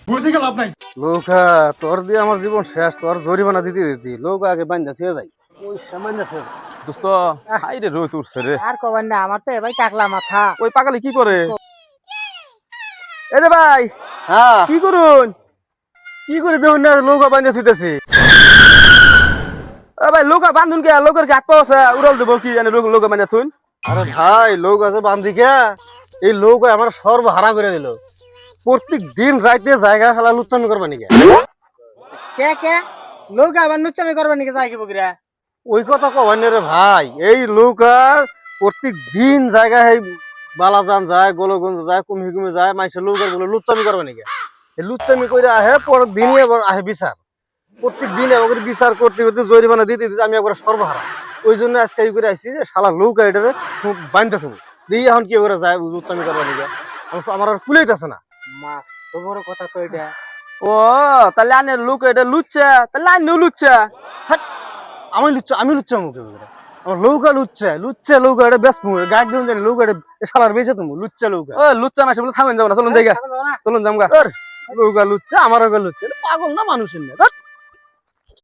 বুঝতে গেল আপনার লৌকা তোর দিয়ে আমার জীবন শেষ, তোর জরিমানা দিতে দিতি লৌকা আগে বান্ধা থুয়ে যাই। ওই সামান্য দোস্ত হাই রে রোদ উঠছে রে। আর কবেন না, আমার তো এবার টাকলা মাথা। ওই পাগলি কি করে? এই রে ভাই হ্যাঁ কি করুন? কি করে দেখুন না লৌকা বান্ধা থুইতেছি। এ ভাই লোকা বান্ধুন কে লোকের গাত পাওয়া উড়াল দেবো কি জানি লোকা মানে তুই। আরে ভাই লৌকা যে বান্ধি কে এই লৌকা আমার সর্ব হারা করে দিল। প্রত্যেক দিন রাইতে জায়গা খেলা লুচ্চামি করবা নাকি? কে কে লোক আবার নুচ্চামি করবে নাকি যাই কি বকরা? ওই কথা কবেন রে ভাই, এই লৌকা প্রত্যেক দিন জায়গা এই বালাজান যায়, গোলগঞ্জ যায়, কুমি যায়, মাইসে লৌকার বলে লুচ্চামি করবে নাকি? এই লুচ্চামি করে আহে পরের দিনই আবার আহে বিচার। প্রত্যেক দিন আমাকে বিচার করতে করতে জরিমানা দিতে দিতে আমি একবার সর্বহারা। ওই জন্য আজকে এই করে আসছি যে শালা লৌকা এটারে বান্ধতে থাকবো দিয়ে এখন কি করে যায় লুচ্চামি করবে নাকি? আমার আর কুলাইতেছে না। মাছ তো বড় কথা তো এটা। ও তাহলে আনে লোক এটা লুচ্চা, তাহলে আনে লুচ্চা। আমি লুচ্চা মুখে আমার লৌকা লুচ্চা লৌকা এটা বেশ গাছ দিন জানি লৌকা শালার বেঁচে তুমি লুচ্চা লৌকা। ও লুচ্চা মাসে বলে থামেন যাবো না, চলুন জায়গা চলুন জামগা। লৌকা লুচ্চা আমার লুচ্চা পাগল না মানুষের না।